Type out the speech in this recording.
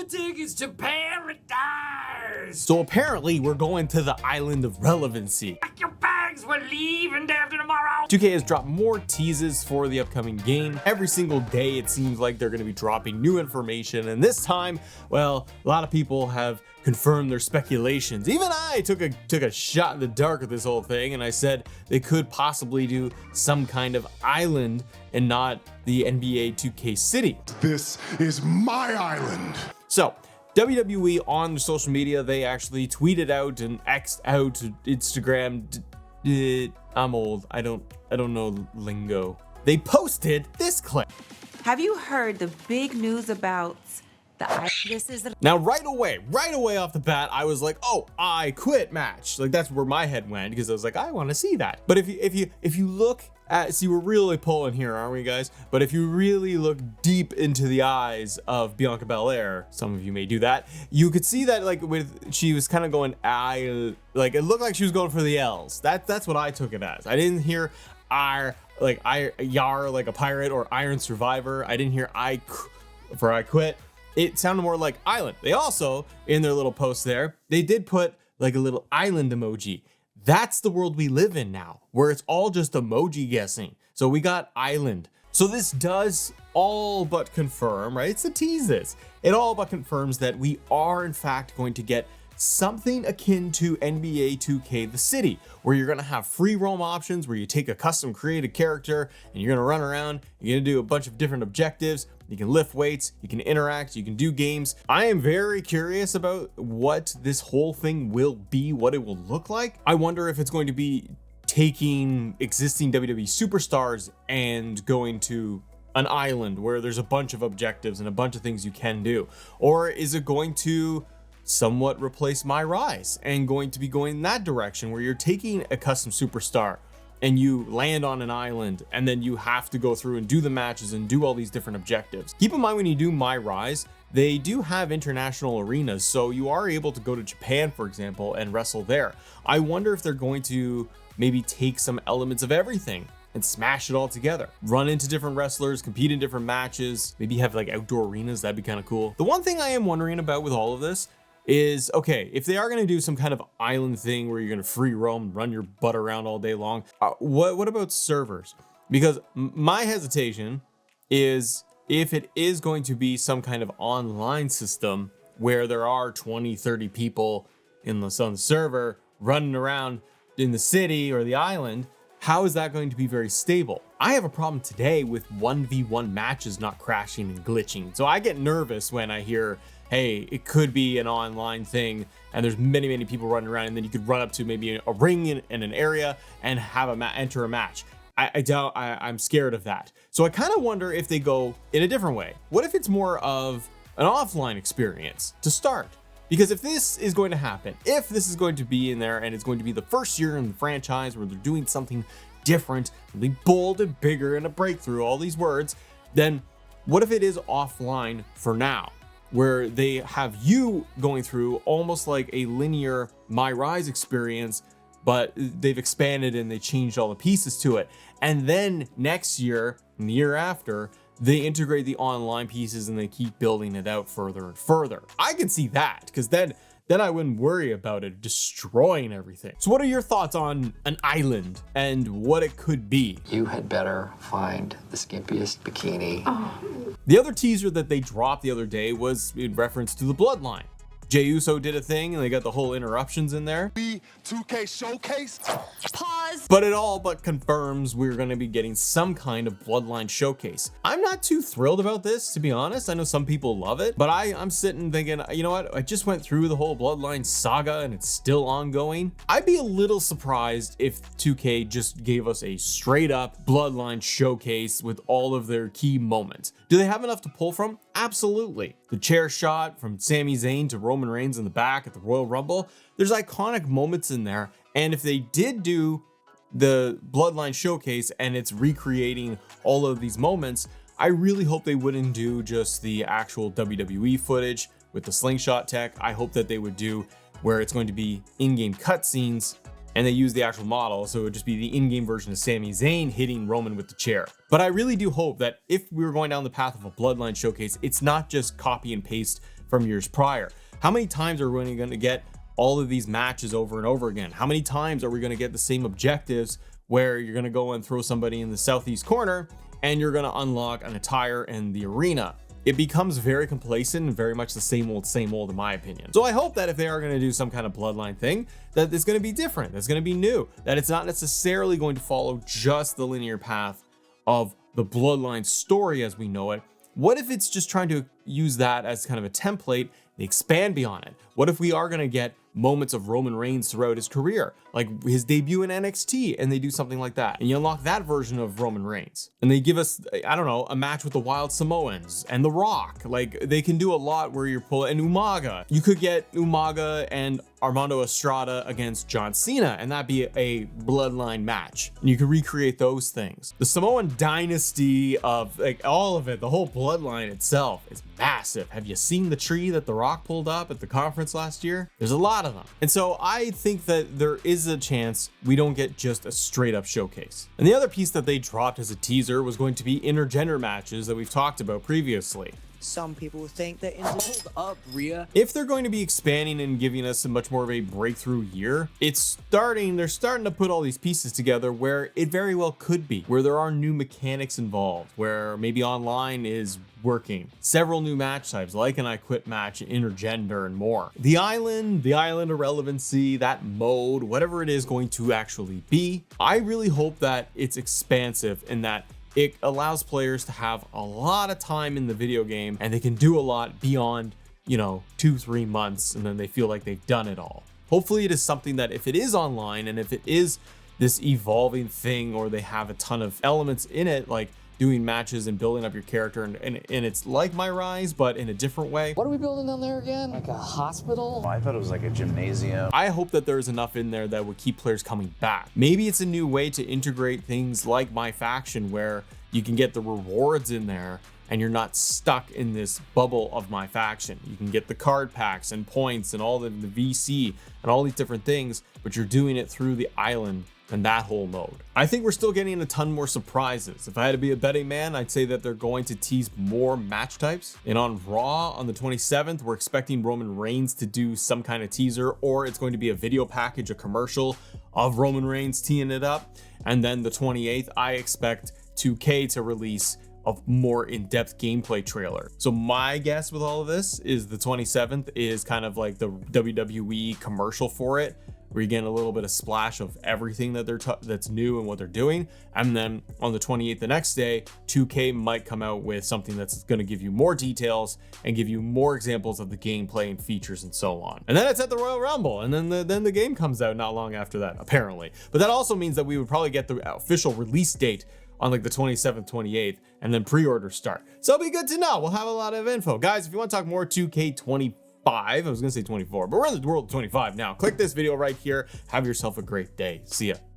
the tickets to paradise. So apparently we're going to the island of relevancy. Pack your bags, we're leaving day after tomorrow. 2K has dropped more teases for the upcoming game. Every single day it seems like they're going to be dropping new information, and this time, well, a lot of people have confirmed their speculations. Even I took a shot in the dark at this whole thing, and I said they could possibly do some kind of island and not the NBA 2K city. This is my island. So WWE on their social media, they actually tweeted out and X'd out Instagram. I'm old. I don't know lingo. They posted this clip. Have you heard the big news about Now right away off the bat, I was like, oh, I quit match. Like that's where my head went, because I was like, I want to see that. But if you look at, see, we're really pulling here, aren't we, guys? But if you really look deep into the eyes of Bianca Belair, some of you may do that, you could see that like she was kind of going, like it looked like she was going for the L's. That's what I took it as. I didn't hear yar like a pirate or Iron Survivor. I didn't hear I quit. It sounded more like island. They also, in their little post there, they did put like a little island emoji. That's the world we live in now, where it's all just emoji guessing. So we got island. So this does all but confirm, right? It's the teases. It all but confirms that we are in fact going to get something akin to NBA 2K The City, where you're gonna have free roam options, where you take a custom created character and you're gonna run around, you're gonna do a bunch of different objectives, you can lift weights, you can interact, you can do games. I am very curious about what this whole thing will be, what it will look like. I wonder if it's going to be taking existing WWE superstars and going to an island where there's a bunch of objectives and a bunch of things you can do, or is it going to somewhat replace My Rise and going to be going in that direction, where you're taking a custom superstar and you land on an island and then you have to go through and do the matches and do all these different objectives. Keep in mind, when you do My Rise, they do have international arenas, so you are able to go to Japan, for example, and wrestle there. I wonder if they're going to maybe take some elements of everything and smash it all together. Run into different wrestlers, compete in different matches, maybe have like outdoor arenas. That'd be kind of cool. The one thing I am wondering about with all of this is, okay, if they are going to do some kind of island thing where you're going to free roam, run your butt around all day long, what about servers? Because my hesitation is, if it is going to be some kind of online system where there are 20, 30 people in the server running around in the city or the island, how is that going to be very stable? I have a problem today with 1v1 matches not crashing and glitching. So I get nervous when I hear, hey, it could be an online thing and there's many people running around, and then you could run up to maybe a ring in an area and have enter a match. I'm scared of that. So I kind of wonder if they go in a different way. What if it's more of an offline experience to start? Because if this is going to happen, if this is going to be in there and it's going to be the first year in the franchise where they're doing something different, really bold and bigger and a breakthrough, all these words, then what if it is offline for now, where they have you going through almost like a linear My Rise experience, but they've expanded and they changed all the pieces to it. And then next year and the year after, they integrate the online pieces and they keep building it out further and further. I can see that, because then I wouldn't worry about it destroying everything. So what are your thoughts on an island and what it could be? You had better find the skimpiest bikini. The other teaser that they dropped the other day was in reference to the Bloodline. Jey Uso did a thing and they got the whole interruptions in there. Wwe 2K showcase. pause? But it all but confirms we're going to be getting some kind of Bloodline showcase. I'm not too thrilled about this, to be honest. I know some people love it, but I'm sitting thinking, you know what? I just went through the whole Bloodline saga and it's still ongoing. I'd be a little surprised if 2K just gave us a straight up Bloodline showcase with all of their key moments. Do they have enough to pull from? Absolutely. The chair shot from Sami Zayn to Roman Reigns in the back at the Royal Rumble, there's iconic moments in there. And if they did do the Bloodline showcase and it's recreating all of these moments, I really hope they wouldn't do just the actual WWE footage with the slingshot tech. I hope that they would do where it's going to be in-game cutscenes and they use the actual model, so it would just be the in-game version of Sami Zayn hitting Roman with the chair. But I really do hope that if we were going down the path of a Bloodline showcase, it's not just copy and paste from years prior. How many times are we going to get all of these matches over and over again? How many times are we going to get the same objectives where you're going to go and throw somebody in the southeast corner and you're going to unlock an attire in the arena? It becomes very complacent and very much the same old in my opinion. So I hope that if they are going to do some kind of Bloodline thing, that it's going to be different, that's going to be new, that it's not necessarily going to follow just the linear path of the Bloodline story as we know it. What if it's just trying to use that as kind of a template, they expand beyond it? What if we are going to get moments of Roman Reigns throughout his career, like his debut in NXT, and they do something like that, and you unlock that version of Roman Reigns, and they give us, I don't know, a match with the Wild Samoans and The Rock? Like, they can do a lot where you're pulling, and Umaga. You could get Umaga and Armando Estrada against John Cena, and that'd be a Bloodline match, and you could recreate those things. The Samoan dynasty of, like, all of it, the whole Bloodline itself is massive. Have you seen the tree that The Rock pulled up at the conference last year? There's a lot of them. And so I think that there is a chance we don't get just a straight up showcase. And the other piece that they dropped as a teaser was going to be intergender matches that we've talked about previously. Some people think that hold up, Rhea. If they're going to be expanding and giving us a much more of a breakthrough year, they're starting to put all these pieces together where it very well could be, where there are new mechanics involved, where maybe online is working, several new match types like an I Quit match, intergender, and more. The island irrelevancy, that mode, whatever it is going to actually be, I really hope that it's expansive and that it allows players to have a lot of time in the video game and they can do a lot beyond, 2-3 months, and then they feel like they've done it all. Hopefully it is something that if it is online and if it is this evolving thing, or they have a ton of elements in it, like doing matches and building up your character, and it's like My Rise, but in a different way. What are we building down there again? Like a hospital? I thought it was like a gymnasium. I hope that there's enough in there that would keep players coming back. Maybe it's a new way to integrate things like My Faction, where you can get the rewards in there and you're not stuck in this bubble of My Faction. You can get the card packs and points and all the VC and all these different things, but you're doing it through the island and that whole mode. I think we're still getting a ton more surprises. If I had to be a betting man, I'd say that they're going to tease more match types. And on Raw on the 27th, we're expecting Roman Reigns to do some kind of teaser, or it's going to be a video package, a commercial of Roman Reigns teeing it up. And then the 28th, I expect 2K to release a more in-depth gameplay trailer. So my guess with all of this is the 27th is kind of like the WWE commercial for it, where you get a little bit of splash of everything that that's new and what they're doing. And then on the 28th, the next day, 2K might come out with something that's going to give you more details and give you more examples of the gameplay and features and so on. And then it's at the Royal Rumble, and then the game comes out not long after that, apparently. But that also means that we would probably get the official release date on like the 27th, 28th, and then pre-orders start. So it'll be good to know. We'll have a lot of info. Guys, if you want to talk more 2K25, I was gonna say 24, but we're in the world of 25 now. Click this video right here. Have yourself a great day. See ya.